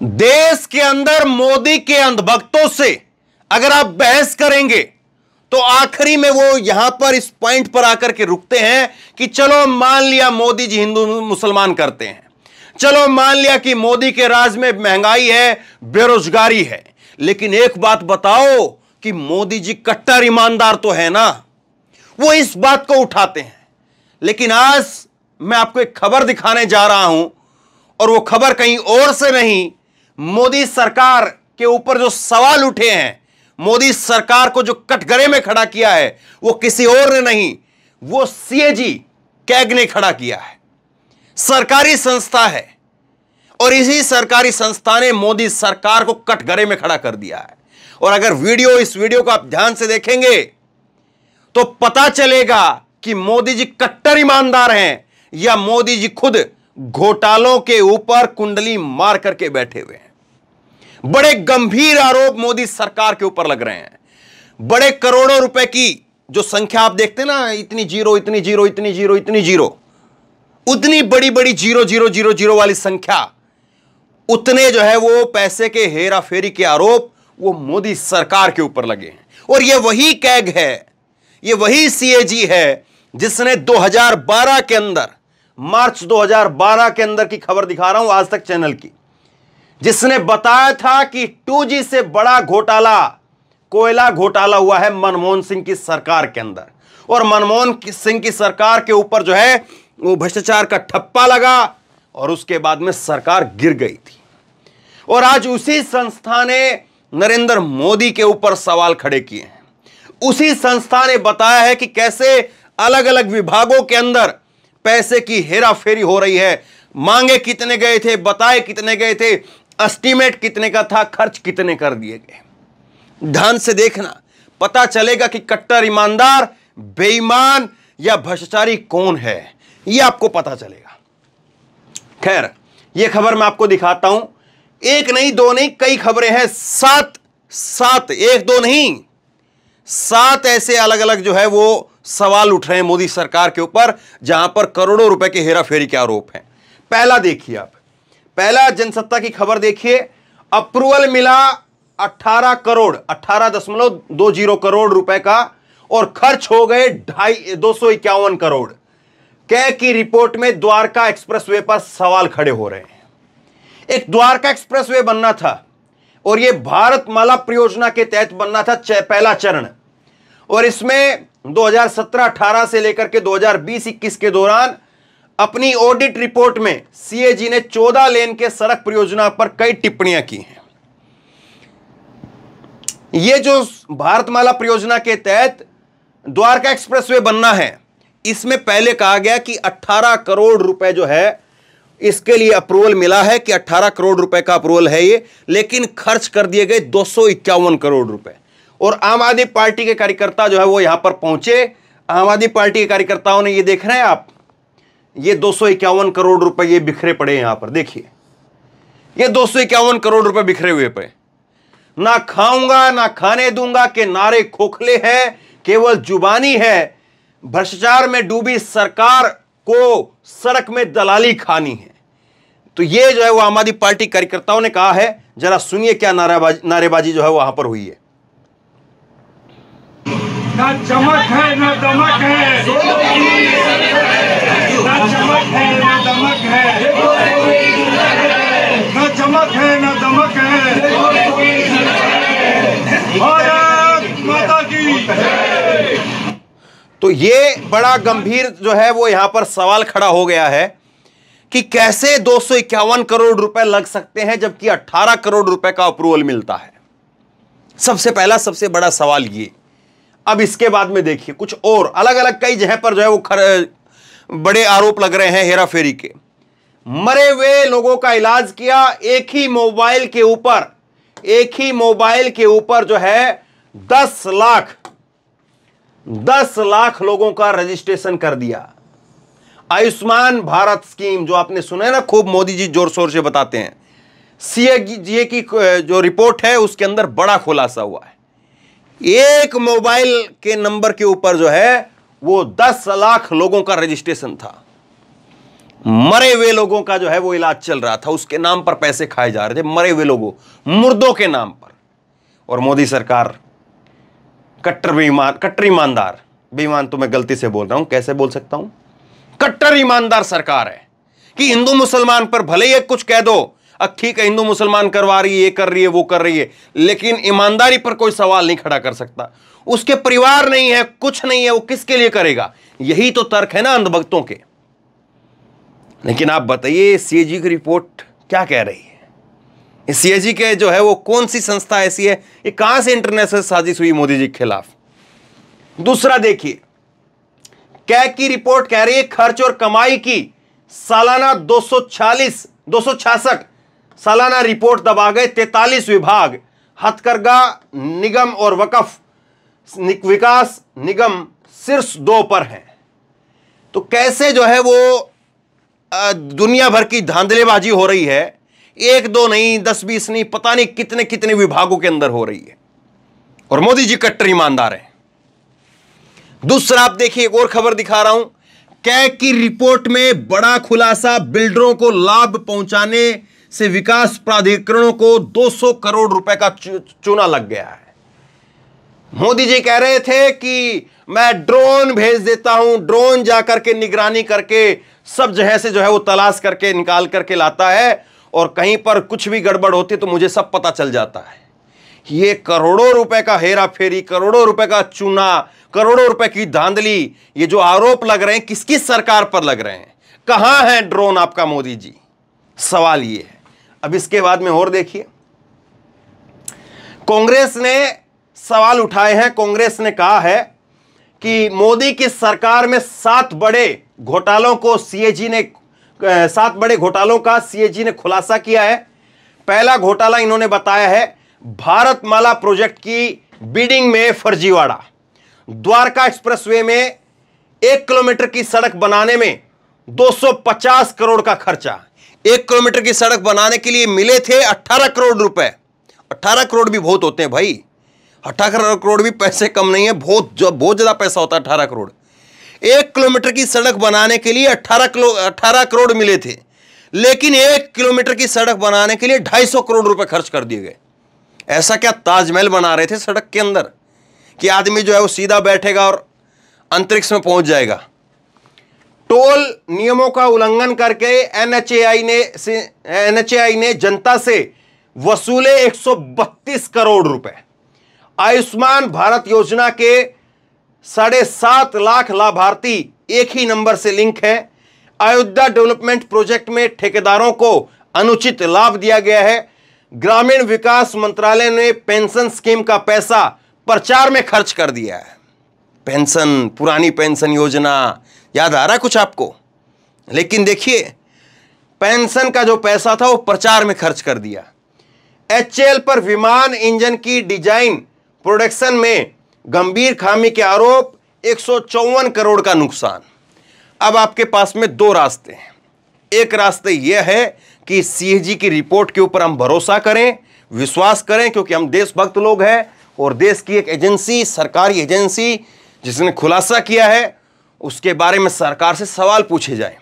देश के अंदर मोदी के अंधभक्तों से अगर आप बहस करेंगे तो आखिरी में वो यहां पर इस पॉइंट पर आकर के रुकते हैं कि चलो मान लिया मोदी जी हिंदू मुसलमान करते हैं, चलो मान लिया कि मोदी के राज में महंगाई है, बेरोजगारी है, लेकिन एक बात बताओ कि मोदी जी कट्टर ईमानदार तो है ना। वो इस बात को उठाते हैं। लेकिन आज मैं आपको एक खबर दिखाने जा रहा हूं और वो खबर कहीं और से नहीं, मोदी सरकार के ऊपर जो सवाल उठे हैं, मोदी सरकार को जो कटघरे में खड़ा किया है, वो किसी और ने नहीं, वो सीएजी कैग ने खड़ा किया है। सरकारी संस्था है और इसी सरकारी संस्था ने मोदी सरकार को कटघरे में खड़ा कर दिया है। और अगर इस वीडियो को आप ध्यान से देखेंगे तो पता चलेगा कि मोदी जी कट्टर ईमानदार हैं या मोदी जी खुद घोटालों के ऊपर कुंडली मार करके बैठे हुए हैं। बड़े गंभीर आरोप मोदी सरकार के ऊपर लग रहे हैं। बड़े करोड़ों रुपए की जो संख्या आप देखते हैं ना, इतनी जीरो, इतनी जीरो, इतनी जीरो, इतनी जीरो, उतनी बड़ी बड़ी जीरो जीरो जीरो जीरो वाली संख्या, उतने जो है वो पैसे के हेरा फेरी के आरोप वो मोदी सरकार के ऊपर लगे हैं। और ये वही कैग है, ये वही सीएजी है जिसने 2012 के अंदर, मार्च 2012 के अंदर की खबर दिखा रहा हूं आज तक चैनल की, जिसने बताया था कि 2G से बड़ा घोटाला, कोयला घोटाला हुआ है मनमोहन सिंह की सरकार के अंदर। और मनमोहन सिंह की सरकार के ऊपर जो है वो भ्रष्टाचार का ठप्पा लगा और उसके बाद में सरकार गिर गई थी। और आज उसी संस्था ने नरेंद्र मोदी के ऊपर सवाल खड़े किए हैं। उसी संस्था ने बताया है कि कैसे अलग अलग विभागों के अंदर पैसे की हेराफेरी हो रही है। मांगे कितने गए थे, बताए कितने गए थे, एस्टीमेट कितने का था, खर्च कितने कर दिए गए। ध्यान से देखना, पता चलेगा कि कट्टर ईमानदार, बेईमान या भ्रष्टाचारी कौन है, यह आपको पता चलेगा। खैर, यह खबर मैं आपको दिखाता हूं। एक नहीं, दो नहीं, कई खबरें हैं। सात, एक दो नहीं, 7 ऐसे अलग अलग जो है वो सवाल उठ रहे हैं मोदी सरकार के ऊपर, जहां पर करोड़ों रुपए के हेराफेरी के आरोप हैं। पहला देखिए आप, पहला जनसत्ता की खबर देखिए। अप्रूवल मिला 18 करोड़, 18.20 करोड़ रुपए का, और खर्च हो गए 251 करोड़। कैग की रिपोर्ट में द्वारका एक्सप्रेसवे पर सवाल खड़े हो रहे हैं। एक द्वारका एक्सप्रेसवे बनना था और यह भारतमाला परियोजना के तहत बनना था, पहला चरण। और इसमें 2017-18 से लेकर के 2020-21 के दौरान अपनी ऑडिट रिपोर्ट में सीएजी ने 14 लेन के सड़क परियोजना पर कई टिप्पणियां की हैं। यह जो भारतमाला परियोजना के तहत द्वारका एक्सप्रेसवे बनना है, इसमें पहले कहा गया कि 18 करोड़ रुपए जो है इसके लिए अप्रूवल मिला है, कि 18 करोड़ रुपए का अप्रूवल है ये, लेकिन खर्च कर दिए गए 251 करोड़ रुपए। और आम आदमी पार्टी के कार्यकर्ता जो है वो यहां पर पहुंचे। आम आदमी पार्टी के कार्यकर्ताओं ने, ये देख रहे हैं आप, ये 251 करोड़ रुपए ये बिखरे पड़े यहां पर, देखिए ये 251 करोड़ रुपए बिखरे हुए पे। ना खाऊंगा ना खाने दूंगा के नारे खोखले हैं, केवल जुबानी है। भ्रष्टाचार में डूबी सरकार को सड़क में दलाली खानी है। तो ये जो है वो आम आदमी पार्टी कार्यकर्ताओं ने कहा है। जरा सुनिए क्या नारेबाजी जो है वहां पर हुई है। ना चमक है ना दमक है, ना चमक है ना दमक है, ना चमक है ना दमक है। भारत माता की। तो ये बड़ा गंभीर जो है वो यहां पर सवाल खड़ा हो गया है कि कैसे 251 करोड़ रुपए लग सकते हैं जबकि 18 करोड़ रुपए का अप्रूवल मिलता है। सबसे पहला, सबसे बड़ा सवाल ये। अब इसके बाद में देखिए कुछ और अलग अलग कई जगह पर जो है वो बड़े आरोप लग रहे हैं हेराफेरी के। मरे हुए लोगों का इलाज किया, एक ही मोबाइल के ऊपर जो है 10 लाख लोगों का रजिस्ट्रेशन कर दिया। आयुष्मान भारत स्कीम जो आपने सुना है ना, खूब मोदी जी जोर शोर से बताते हैं। सीएजी की जो रिपोर्ट है उसके अंदर बड़ा खुलासा हुआ है। एक मोबाइल के नंबर के ऊपर जो है वो 10 लाख लोगों का रजिस्ट्रेशन था। मरे हुए लोगों का जो है वो इलाज चल रहा था, उसके नाम पर पैसे खाए जा रहे थे, मरे हुए लोगों, मुर्दों के नाम पर। और मोदी सरकार कट्टर ईमानदार, बेईमान तो मैं गलती से बोल रहा हूं, कैसे बोल सकता हूं, कट्टर ईमानदार सरकार है कि हिंदू मुसलमान पर भले ही कुछ कह दो, अब ठीक है हिंदू मुसलमान करवा रही है, ये कर रही है, वो कर रही है, लेकिन ईमानदारी पर कोई सवाल नहीं खड़ा कर सकता। उसके परिवार नहीं है, कुछ नहीं है, वो किसके लिए करेगा? यही तो तर्क है ना अंधभक्तों के। लेकिन आप बताइए सीएजी की रिपोर्ट क्या कह रही है? सीएजी के जो है वो कौन सी संस्था ऐसी है, ये कहां से इंटरनेशनल साजिश हुई मोदी जी के खिलाफ? दूसरा देखिए, कैग की रिपोर्ट कह रही है खर्च और कमाई की सालाना 266 सालाना रिपोर्ट दबा गए 43 विभाग, हथकरघा निगम और वक्फ विकास निगम शीर्ष 2 पर हैं। तो कैसे जो है वो दुनिया भर की धांधलेबाजी हो रही है, 1-2 नहीं, 10-20 नहीं, पता नहीं कितने कितने विभागों के अंदर हो रही है, और मोदी जी कट्टर ईमानदार हैं। दूसरा आप देखिए, एक और खबर दिखा रहा हूं, कैग की रिपोर्ट में बड़ा खुलासा, बिल्डरों को लाभ पहुंचाने से विकास प्राधिकरणों को 200 करोड़ रुपए का चूना लग गया है। मोदी जी कह रहे थे कि मैं ड्रोन भेज देता हूं, ड्रोन जाकर के निगरानी करके सब जगह से जो है वो तलाश करके निकाल करके लाता है, और कहीं पर कुछ भी गड़बड़ होती तो मुझे सब पता चल जाता है। ये करोड़ों रुपए का हेरा फेरी, करोड़ों रुपए का चूना, करोड़ों रुपए की धांधली, ये जो आरोप लग रहे हैं किसकी सरकार पर लग रहे हैं? कहां है ड्रोन आपका मोदी जी? सवाल ये है। अब इसके बाद में और देखिए, कांग्रेस ने सवाल उठाए हैं। कांग्रेस ने कहा है कि मोदी की सरकार में 7 बड़े घोटालों का सीएजी ने खुलासा किया है। पहला घोटाला इन्होंने बताया है भारतमाला प्रोजेक्ट की बिडिंग में फर्जीवाड़ा। द्वारका एक्सप्रेसवे में 1 किलोमीटर की सड़क बनाने में 250 करोड़ का खर्चा। 1 किलोमीटर की सड़क बनाने के लिए मिले थे 18 करोड़ रुपए। 18 करोड़ भी बहुत होते हैं भाई, 18 करोड़ भी पैसे कम नहीं है, बहुत ज्यादा पैसा होता है 18 करोड़। 1 किलोमीटर की सड़क बनाने के लिए 18 करोड़ मिले थे, लेकिन 1 किलोमीटर की सड़क बनाने के लिए 250 करोड़ रुपए खर्च कर दिए गए। ऐसा क्या ताजमहल बना रहे थे सड़क के अंदर कि आदमी जो है वो सीधा बैठेगा और अंतरिक्ष में पहुंच जाएगा? टोल नियमों का उल्लंघन करके एनएचएआई ने जनता से वसूले 132 करोड़ रुपए। आयुष्मान भारत योजना के 7.5 लाख लाभार्थी एक ही नंबर से लिंक है। अयोध्या डेवलपमेंट प्रोजेक्ट में ठेकेदारों को अनुचित लाभ दिया गया है। ग्रामीण विकास मंत्रालय ने पेंशन स्कीम का पैसा प्रचार में खर्च कर दिया है। पेंशन, पुरानी पेंशन योजना याद आ रहा है कुछ आपको? लेकिन देखिए, पेंशन का जो पैसा था वो प्रचार में खर्च कर दिया। एचएएल पर विमान इंजन की डिजाइन प्रोडक्शन में गंभीर खामी के आरोप, 154 करोड़ का नुकसान। अब आपके पास में 2 रास्ते हैं। एक रास्ते यह है कि सीएजी की रिपोर्ट के ऊपर हम भरोसा करें, विश्वास करें, क्योंकि हम देशभक्त लोग हैं और देश की एक एजेंसी, सरकारी एजेंसी जिसने खुलासा किया है, उसके बारे में सरकार से सवाल पूछे जाएं।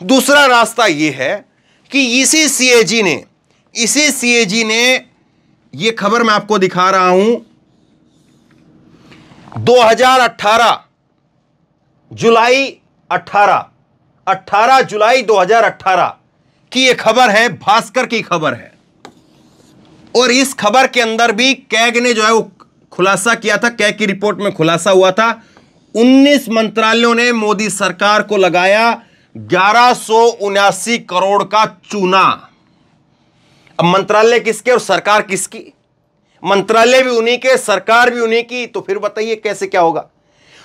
दूसरा रास्ता यह है कि इसी सीएजी ने यह खबर मैं आपको दिखा रहा हूं, 2018 जुलाई 2018 की यह खबर है, भास्कर की खबर है। और इस खबर के अंदर भी कैग ने जो है वो खुलासा किया था, कैग की रिपोर्ट में खुलासा हुआ था, 19 मंत्रालयों ने मोदी सरकार को लगाया 1179 करोड़ का चूना। अब मंत्रालय किसके और सरकार किसकी? मंत्रालय भी उन्हीं के, सरकार भी उन्हीं की। तो फिर बताइए कैसे क्या होगा?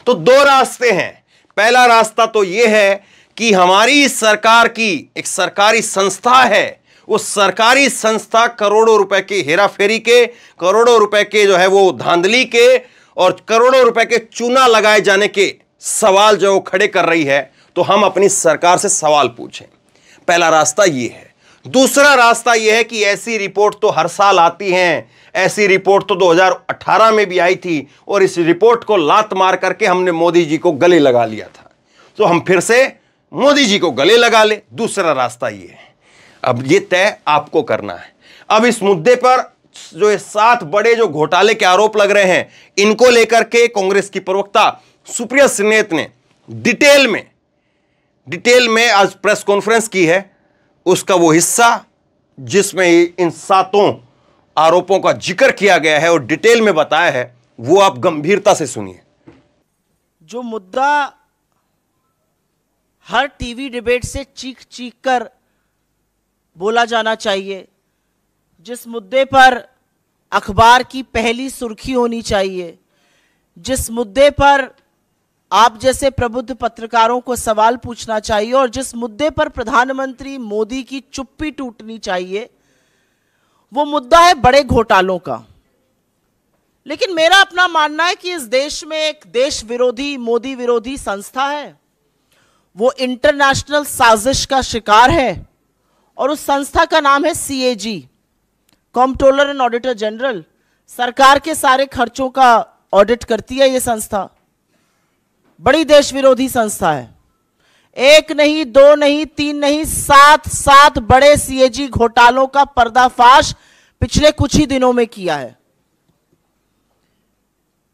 तो 2 रास्ते हैं। पहला रास्ता तो यह है कि हमारी सरकार की एक सरकारी संस्था है, वो सरकारी संस्था करोड़ों रुपए के हेराफेरी के, करोड़ों रुपए के जो है वो धांधली के और करोड़ों रुपए के चूना लगाए जाने के सवाल जो खड़े कर रही है, तो हम अपनी सरकार से सवाल पूछें। पहला रास्ता ये है। दूसरा रास्ता यह है कि ऐसी रिपोर्ट तो हर साल आती हैं, ऐसी रिपोर्ट तो 2018 में भी आई थी, और इस रिपोर्ट को लात मार करके हमने मोदी जी को गले लगा लिया था। तो हम फिर से मोदी जी को गले लगा ले, दूसरा रास्ता ये है। अब ये तय आपको करना है। अब इस मुद्दे पर जो ये 7 बड़े जो घोटाले के आरोप लग रहे हैं, इनको लेकर के कांग्रेस की प्रवक्ता सुप्रिया श्रीनेत ने डिटेल में आज प्रेस कॉन्फ्रेंस की है। उसका वो हिस्सा जिसमें इन 7 आरोपों का जिक्र किया गया है और डिटेल में बताया है, वो आप गंभीरता से सुनिए। जो मुद्दा हर टीवी डिबेट से चीख चीख कर बोला जाना चाहिए, जिस मुद्दे पर अखबार की पहली सुर्खी होनी चाहिए, जिस मुद्दे पर आप जैसे प्रबुद्ध पत्रकारों को सवाल पूछना चाहिए और जिस मुद्दे पर प्रधानमंत्री मोदी की चुप्पी टूटनी चाहिए, वो मुद्दा है बड़े घोटालों का। लेकिन मेरा अपना मानना है कि इस देश में एक देश विरोधी, मोदी विरोधी संस्था है, वो इंटरनेशनल साजिश का शिकार है और उस संस्था का नाम है CAG, controller and auditor general. सरकार के सारे खर्चों का ऑडिट करती है ये संस्था। बड़ी देश विरोधी संस्था है। 1 नहीं, 2 नहीं, 3 नहीं, 7 बड़े CAG घोटालों का पर्दाफाश पिछले कुछ ही दिनों में किया है।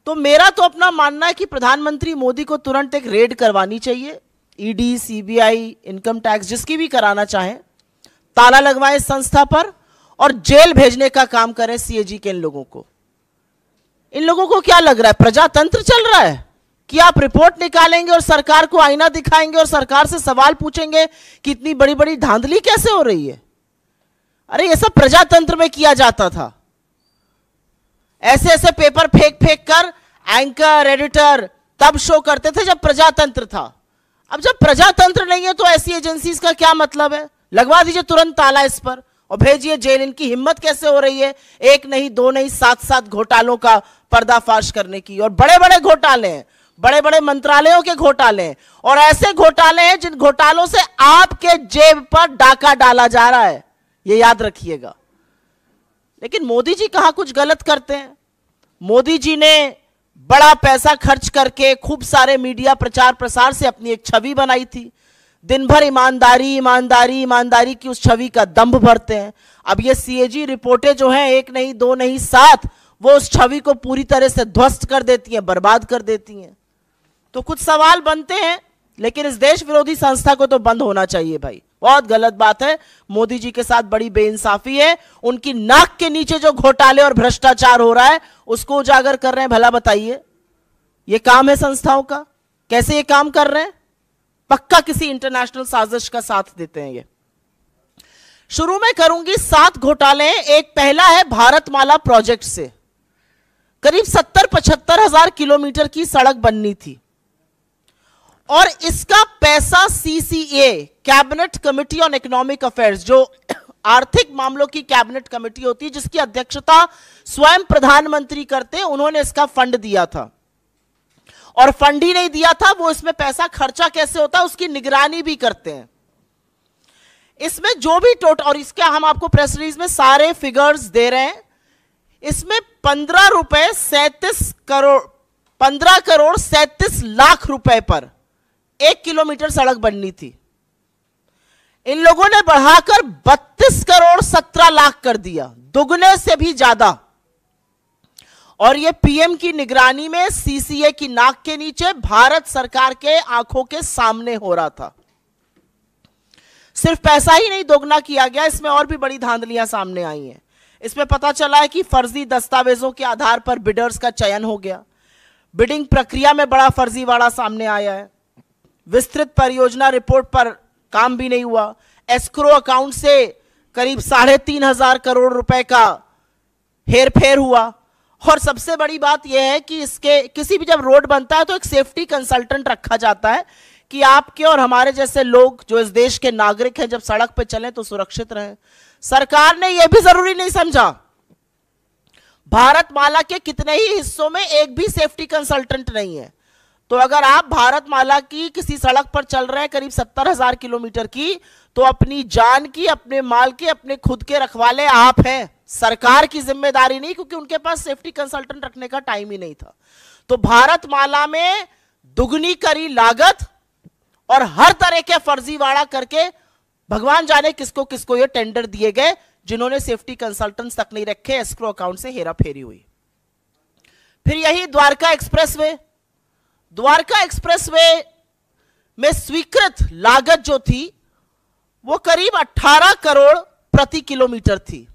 तो मेरा तो अपना मानना है कि प्रधानमंत्री मोदी को तुरंत एक रेड करवानी चाहिए। ED, CBI, इनकम टैक्स, जिसकी भी कराना चाहें, ताला लगवाएं इस संस्था पर और जेल भेजने का काम करें CAG के इन लोगों को। इन लोगों को क्या लग रहा है, प्रजातंत्र चल रहा है कि आप रिपोर्ट निकालेंगे और सरकार को आईना दिखाएंगे और सरकार से सवाल पूछेंगे कि इतनी बड़ी बड़ी धांधली कैसे हो रही है। अरे ये सब प्रजातंत्र में किया जाता था। ऐसे ऐसे पेपर फेंक फेंक कर एंकर, एडिटर तब शो करते थे जब प्रजातंत्र था। अब जब प्रजातंत्र नहीं है तो ऐसी एजेंसीज का क्या मतलब है। लगवा दीजिए तुरंत ताला इस पर और भेजिए जेल। इनकी हिम्मत कैसे हो रही है 1 नहीं, 2 नहीं, 7 घोटालों का पर्दाफाश करने की। और बड़े बड़े घोटाले हैं, बड़े बड़े मंत्रालयों के घोटाले हैं और ऐसे घोटाले हैं जिन घोटालों से आपके जेब पर डाका डाला जा रहा है, ये याद रखिएगा। लेकिन मोदी जी कहां कुछ गलत करते हैं। मोदी जी ने बड़ा पैसा खर्च करके खूब सारे मीडिया प्रचार प्रसार से अपनी एक छवि बनाई थी। दिन भर ईमानदारी ईमानदारी ईमानदारी की उस छवि का दंभ भरते हैं। अब ये CAG रिपोर्टें जो हैं 1 नहीं, 2 नहीं, 7, वो उस छवि को पूरी तरह से ध्वस्त कर देती हैं, बर्बाद कर देती हैं। तो कुछ सवाल बनते हैं, लेकिन इस देश विरोधी संस्था को तो बंद होना चाहिए भाई। बहुत गलत बात है, मोदी जी के साथ बड़ी बेइंसाफी है। उनकी नाक के नीचे जो घोटाले और भ्रष्टाचार हो रहा है उसको उजागर कर रहे हैं। भला बताइए, ये काम है संस्थाओं का? कैसे ये काम कर रहे हैं? पक्का किसी इंटरनेशनल साजिश का साथ देते हैं ये। शुरू में करूंगी 7 घोटाले। एक पहला है भारतमाला प्रोजेक्ट से। करीब 70-75 हजार किलोमीटर की सड़क बननी थी और इसका पैसा CCA, cabinet committee on economic affairs, जो आर्थिक मामलों की कैबिनेट कमेटी होती है जिसकी अध्यक्षता स्वयं प्रधानमंत्री करते हैं, उन्होंने इसका फंड दिया था। और फंड ही नहीं दिया था, वो इसमें पैसा खर्चा कैसे होता है उसकी निगरानी भी करते हैं। इसमें जो भी टोटल, और इसका हम आपको प्रेस रिलीज में सारे फिगर्स दे रहे हैं, इसमें 15 करोड़ 37 लाख रुपए पर 1 किलोमीटर सड़क बननी थी। इन लोगों ने बढ़ाकर 32 करोड़ 17 लाख कर दिया, दुगने से भी ज्यादा। और ये PM की निगरानी में CCA की नाक के नीचे भारत सरकार के आंखों के सामने हो रहा था। सिर्फ पैसा ही नहीं दोगुना किया गया, इसमें और भी बड़ी धांधलियां सामने आई हैं। इसमें पता चला है कि फर्जी दस्तावेजों के आधार पर बिडर्स का चयन हो गया। बिडिंग प्रक्रिया में बड़ा फर्जीवाड़ा सामने आया है। विस्तृत परियोजना रिपोर्ट पर काम भी नहीं हुआ। एस्क्रो अकाउंट से करीब 3,500 करोड़ रुपए का हेरफेर हुआ। और सबसे बड़ी बात यह है कि इसके किसी भी जब रोड बनता है तो एक सेफ्टी कंसल्टेंट रखा जाता है कि आपके और हमारे जैसे लोग जो इस देश के नागरिक हैं जब सड़क पर चलें तो सुरक्षित रहें। सरकार ने यह भी जरूरी नहीं समझा। भारतमाला के कितने ही हिस्सों में एक भी सेफ्टी कंसल्टेंट नहीं है। तो अगर आप भारतमाला की किसी सड़क पर चल रहे हैं करीब 70,000 किलोमीटर की, तो अपनी जान की, अपने माल के, अपने खुद के रखवाले आप हैं। सरकार की जिम्मेदारी नहीं, क्योंकि उनके पास सेफ्टी कंसल्टेंट रखने का टाइम ही नहीं था। तो भारतमाला में दुगनी करी लागत और हर तरह के फर्जीवाड़ा करके भगवान जाने किसको किसको ये टेंडर दिए गए, जिन्होंने सेफ्टी कंसल्टेंट्स तक नहीं रखे, एस्क्रो अकाउंट से हेराफेरी हुई। फिर यही द्वारका एक्सप्रेसवे, द्वारका एक्सप्रेसवे में स्वीकृत लागत जो थी वो करीब 18 करोड़ प्रति किलोमीटर थी।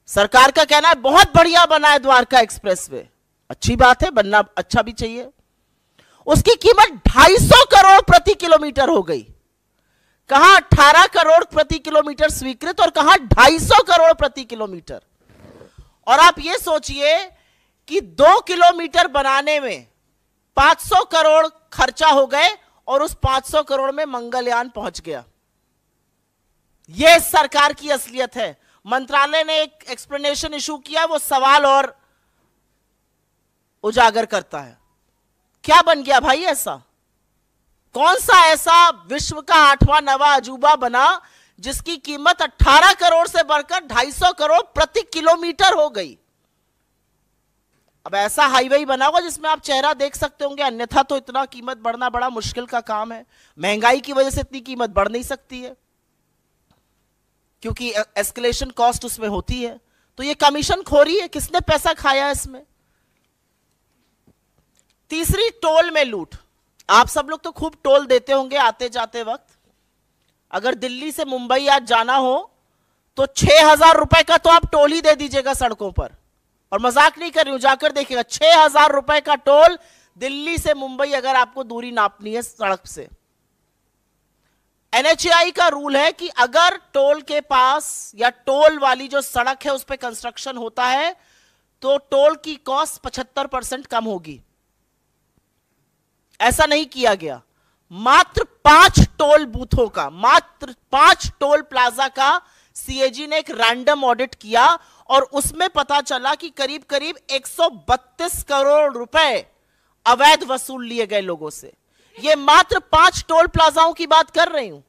सरकार का कहना है बहुत बढ़िया बना है द्वारका एक्सप्रेसवे, अच्छी बात है, बनना अच्छा भी चाहिए। उसकी कीमत 250 करोड़ प्रति किलोमीटर हो गई। कहां 18 करोड़ प्रति किलोमीटर स्वीकृत और कहां 250 करोड़ प्रति किलोमीटर। और आप ये सोचिए कि 2 किलोमीटर बनाने में 500 करोड़ खर्चा हो गए और उस 500 करोड़ में मंगलयान पहुंच गया। यह सरकार की असलियत है। मंत्रालय ने एक एक्सप्लेनेशन इशू किया, वो सवाल और उजागर करता है। क्या बन गया भाई ऐसा? कौन सा ऐसा विश्व का 8वां 9वां अजूबा बना जिसकी कीमत 18 करोड़ से बढ़कर 250 करोड़ प्रति किलोमीटर हो गई? अब ऐसा हाईवे बना होगा जिसमें आप चेहरा देख सकते होंगे, अन्यथा तो इतना कीमत बढ़ना बड़ा मुश्किल का काम है। महंगाई की वजह से इतनी कीमत बढ़ नहीं सकती है क्योंकि एस्केलेशन कॉस्ट उसमें होती है। तो ये कमीशन खोरी है, किसने पैसा खाया इसमें? तीसरी, टोल में लूट। आप सब लोग तो खूब टोल देते होंगे आते जाते वक्त। अगर दिल्ली से मुंबई आज जाना हो तो 6,000 रुपए का तो आप टोल ही दे दीजिएगा सड़कों पर। और मजाक नहीं कर रही हूं, जाकर देखिएगा 6,000 रुपए का टोल दिल्ली से मुंबई अगर आपको दूरी नापनी है सड़क से। NHAI का रूल है कि अगर टोल के पास या टोल वाली जो सड़क है उस पर कंस्ट्रक्शन होता है तो टोल की कॉस्ट 75% कम होगी। ऐसा नहीं किया गया। मात्र 5 टोल बूथों का, मात्र 5 टोल प्लाजा का CAG ने एक रैंडम ऑडिट किया और उसमें पता चला कि करीब करीब 132 करोड़ रुपए अवैध वसूल लिए गए लोगों से। ये मात्र 5 टोल प्लाजाओं की बात कर रही हूं।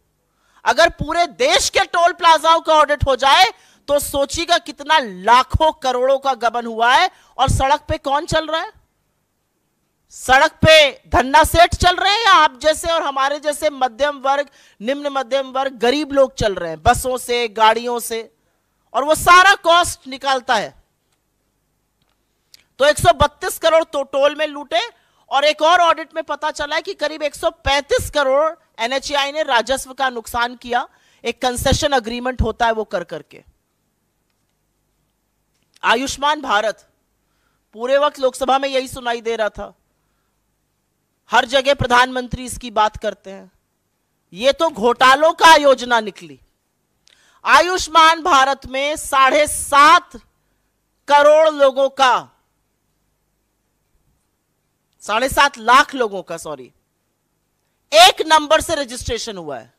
अगर पूरे देश के टोल प्लाजाओं का ऑडिट हो जाए तो सोचिएगा कितना लाखों करोड़ों का गबन हुआ है। और सड़क पे कौन चल रहा है? सड़क पे धन्ना सेठ चल रहे हैं या आप जैसे और हमारे जैसे मध्यम वर्ग, निम्न मध्यम वर्ग, गरीब लोग चल रहे हैं बसों से, गाड़ियों से, और वो सारा कॉस्ट निकालता है। तो 132 करोड़ तो टोल में लूटे। और एक और ऑडिट में पता चला है कि करीब 135 करोड़ NHAI ने राजस्व का नुकसान किया। एक कंसेशन अग्रीमेंट होता है वो कर करके। आयुष्मान भारत, पूरे वक्त लोकसभा में यही सुनाई दे रहा था, हर जगह प्रधानमंत्री इसकी बात करते हैं। ये तो घोटालों का योजना निकली। आयुष्मान भारत में 7.5 करोड़ लोगों का, 7.5 लाख लोगों का, सॉरी, एक नंबर से रजिस्ट्रेशन हुआ है।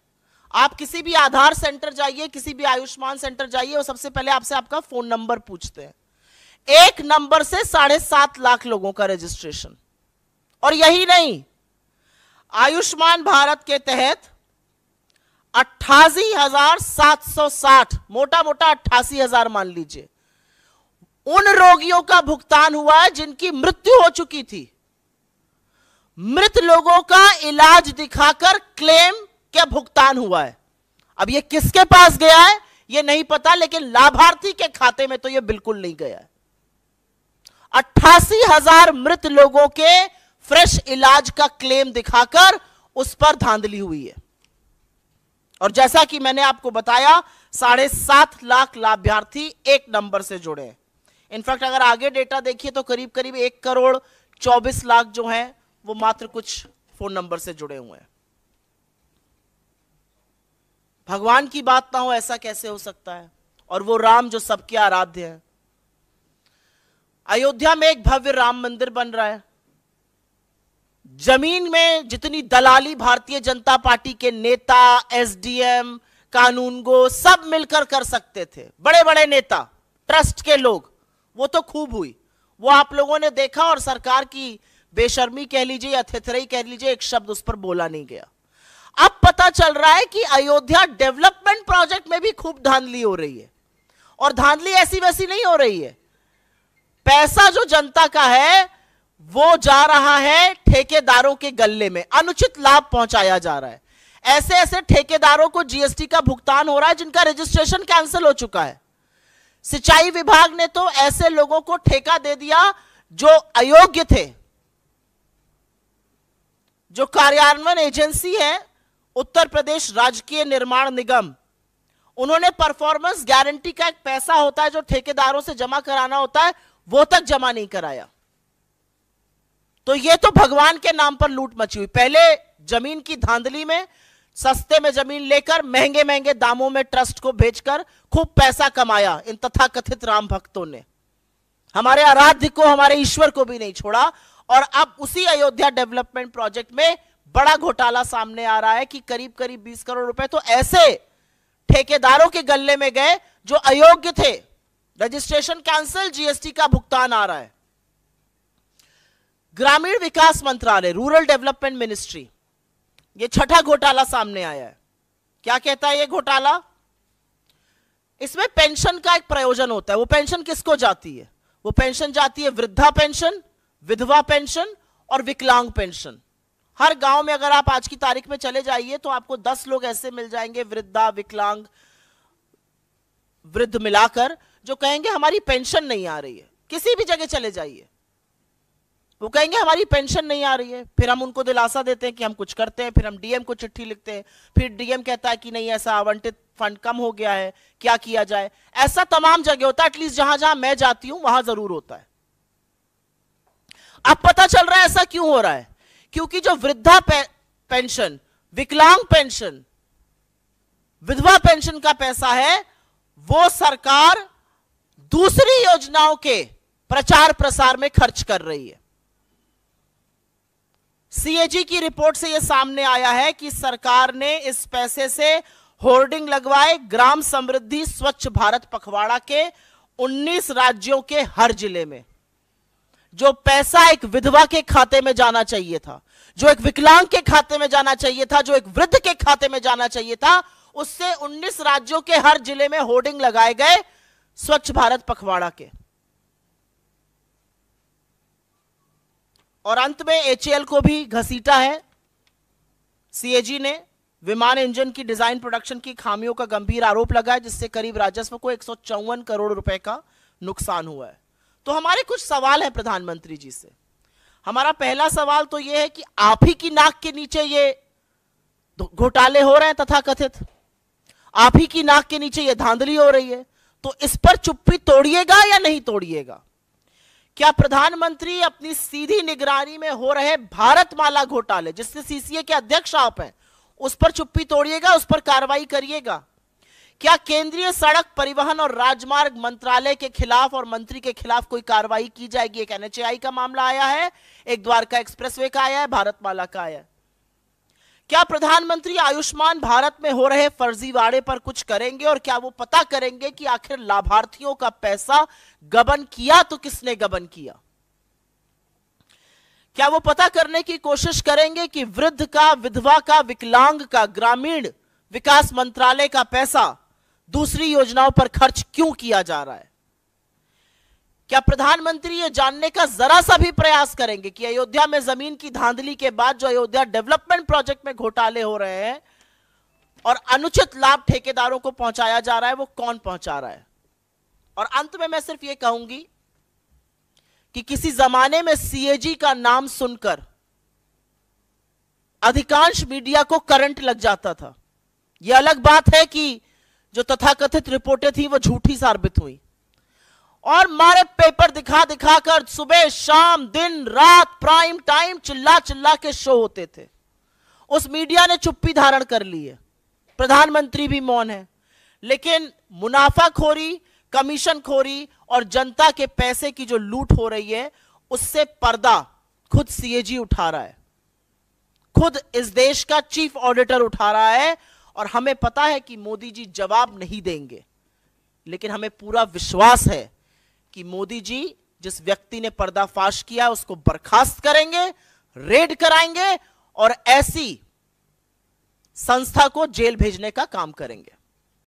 आप किसी भी आधार सेंटर जाइए, किसी भी आयुष्मान सेंटर जाइए, वो सबसे पहले आपसे आपका फोन नंबर पूछते हैं। एक नंबर से 7.5 लाख लोगों का रजिस्ट्रेशन। और यही नहीं, आयुष्मान भारत के तहत 88,760, मोटा मोटा 88,000 मान लीजिए, उन रोगियों का भुगतान हुआ है जिनकी मृत्यु हो चुकी थी। मृत लोगों का इलाज दिखाकर क्लेम क्या भुगतान हुआ है। अब ये किसके पास गया है ये नहीं पता, लेकिन लाभार्थी के खाते में तो ये बिल्कुल नहीं गया है। 88,000 मृत लोगों के फ्रेश इलाज का क्लेम दिखाकर उस पर धांधली हुई है। और जैसा कि मैंने आपको बताया, 7.5 लाख लाभार्थी एक नंबर से जुड़े हैं। इनफैक्ट अगर आगे डेटा देखिए तो करीब करीब 1 करोड़ 24 लाख जो हैं वो मात्र कुछ फोन नंबर से जुड़े हुए हैं। भगवान की बात ना हो ऐसा कैसे हो सकता है? और वो राम जो सबके आराध्य है। अयोध्या में एक भव्य राम मंदिर बन रहा है। जमीन में जितनी दलाली भारतीय जनता पार्टी के नेता, SDM, कानूनगो सब मिलकर कर सकते थे, बड़े बड़े नेता, ट्रस्ट के लोग, वो तो खूब हुई। वो आप लोगों ने देखा और सरकार की बेशर्मी कह लीजिए या थेथराई कह लीजिए, एक शब्द उस पर बोला नहीं गया। अब पता चल रहा है कि अयोध्या डेवलपमेंट प्रोजेक्ट में भी खूब धांधली हो रही है। और धांधली ऐसी वैसी नहीं हो रही है। पैसा जो जनता का है वो जा रहा है ठेकेदारों के गल्ले में, अनुचित लाभ पहुंचाया जा रहा है। ऐसे ऐसे ठेकेदारों को जीएसटी का भुगतान हो रहा है जिनका रजिस्ट्रेशन कैंसिल हो चुका है। सिंचाई विभाग ने तो ऐसे लोगों को ठेका दे दिया जो अयोग्य थे। जो कार्यान्वयन एजेंसी है उत्तर प्रदेश राजकीय निर्माण निगम, उन्होंने परफॉर्मेंस गारंटी का एक पैसा होता है जो ठेकेदारों से जमा कराना होता है, वो तक जमा नहीं कराया। तो ये तो भगवान के नाम पर लूट मची हुई। पहले जमीन की धांधली में सस्ते में जमीन लेकर महंगे महंगे दामों में ट्रस्ट को भेजकर खूब पैसा कमाया इन तथाकथित राम भक्तों ने। हमारे आराध्य को, हमारे ईश्वर को भी नहीं छोड़ा। और अब उसी अयोध्या डेवलपमेंट प्रोजेक्ट में बड़ा घोटाला सामने आ रहा है कि करीब करीब 20 करोड़ रुपए तो ऐसे ठेकेदारों के गल्ले में गए जो अयोग्य थे। रजिस्ट्रेशन कैंसिल, जीएसटी का भुगतान आ रहा है। ग्रामीण विकास मंत्रालय, रूरल डेवलपमेंट मिनिस्ट्री, ये छठा घोटाला सामने आया है। क्या कहता है ये घोटाला? इसमें पेंशन का एक प्रयोजन होता है। वो पेंशन किसको जाती है? वो पेंशन जाती है वृद्धा पेंशन, विधवा पेंशन और विकलांग पेंशन। हर गांव में अगर आप आज की तारीख में चले जाइए तो आपको 10 लोग ऐसे मिल जाएंगे, वृद्धा, विकलांग, वृद्ध मिलाकर, जो कहेंगे हमारी पेंशन नहीं आ रही है। किसी भी जगह चले जाइए, वो कहेंगे हमारी पेंशन नहीं आ रही है। फिर हम उनको दिलासा देते हैं कि हम कुछ करते हैं, फिर हम डीएम को चिट्ठी लिखते हैं, फिर डीएम कहता है कि नहीं ऐसा आवंटित फंड कम हो गया है, क्या किया जाए। ऐसा तमाम जगह होता है, एटलीस्ट जहां जहां मैं जाती हूं वहां जरूर होता है। अब पता चल रहा है ऐसा क्यों हो रहा है, क्योंकि जो वृद्धा पेंशन, विकलांग पेंशन, विधवा पेंशन का पैसा है वो सरकार दूसरी योजनाओं के प्रचार प्रसार में खर्च कर रही है। सीएजी की रिपोर्ट से यह सामने आया है कि सरकार ने इस पैसे से होर्डिंग लगवाए ग्राम समृद्धि स्वच्छ भारत पखवाड़ा के 19 राज्यों के हर जिले में। जो पैसा एक विधवा के खाते में जाना चाहिए था, जो एक विकलांग के खाते में जाना चाहिए था, जो एक वृद्ध के खाते में जाना चाहिए था, उससे 19 राज्यों के हर जिले में होर्डिंग लगाए गए स्वच्छ भारत पखवाड़ा के। और अंत में एचएएल को भी घसीटा है सीएजी ने। विमान इंजन की डिजाइन प्रोडक्शन की खामियों का गंभीर आरोप लगा है, जिससे करीब राजस्व को 154 करोड़ रुपए का नुकसान हुआ है। तो हमारे कुछ सवाल हैं प्रधानमंत्री जी से। हमारा पहला सवाल तो यह है कि आप ही की नाक के नीचे ये घोटाले हो रहे हैं तथाकथित, आप ही की नाक के नीचे ये धांधली हो रही है, तो इस पर चुप्पी तोड़िएगा या नहीं तोड़िएगा? क्या प्रधानमंत्री अपनी सीधी निगरानी में हो रहे भारतमाला घोटाले, जिससे सीसीए के अध्यक्ष आप हैं, उस पर चुप्पी तोड़िएगा, उस पर कार्रवाई करिएगा? क्या केंद्रीय सड़क परिवहन और राजमार्ग मंत्रालय के खिलाफ और मंत्री के खिलाफ कोई कार्रवाई की जाएगी? एक एनएचएआई का मामला आया है, एक द्वारका एक्सप्रेसवे का आया है, भारतमाला का आया है। क्या प्रधानमंत्री आयुष्मान भारत में हो रहे फर्जीवाड़े पर कुछ करेंगे? और क्या वो पता करेंगे कि आखिर लाभार्थियों का पैसा गबन किया तो किसने गबन किया? क्या वो पता करने की कोशिश करेंगे कि वृद्ध का, विधवा का, विकलांग का ग्रामीण विकास मंत्रालय का पैसा दूसरी योजनाओं पर खर्च क्यों किया जा रहा है? क्या प्रधानमंत्री ये जानने का जरा सा भी प्रयास करेंगे कि अयोध्या में जमीन की धांधली के बाद जो अयोध्या डेवलपमेंट प्रोजेक्ट में घोटाले हो रहे हैं और अनुचित लाभ ठेकेदारों को पहुंचाया जा रहा है, वो कौन पहुंचा रहा है? और अंत में मैं सिर्फ ये कहूंगी कि किसी जमाने में सीएजी का नाम सुनकर अधिकांश मीडिया को करंट लग जाता था। यह अलग बात है कि जो तथाकथित रिपोर्टें थी वो झूठी साबित हुई और मारे पेपर दिखा दिखाकर सुबह शाम दिन रात प्राइम टाइम चिल्ला चिल्ला के शो होते थे। उस मीडिया ने चुप्पी धारण कर ली है, प्रधानमंत्री भी मौन है, लेकिन मुनाफाखोरी, कमीशनखोरी और जनता के पैसे की जो लूट हो रही है उससे पर्दा खुद सीएजी उठा रहा है, खुद इस देश का चीफ ऑडिटर उठा रहा है। और हमें पता है कि मोदी जी जवाब नहीं देंगे, लेकिन हमें पूरा विश्वास है कि मोदी जी जिस व्यक्ति ने पर्दाफाश किया उसको बर्खास्त करेंगे, रेड कराएंगे और ऐसी संस्था को जेल भेजने का काम करेंगे।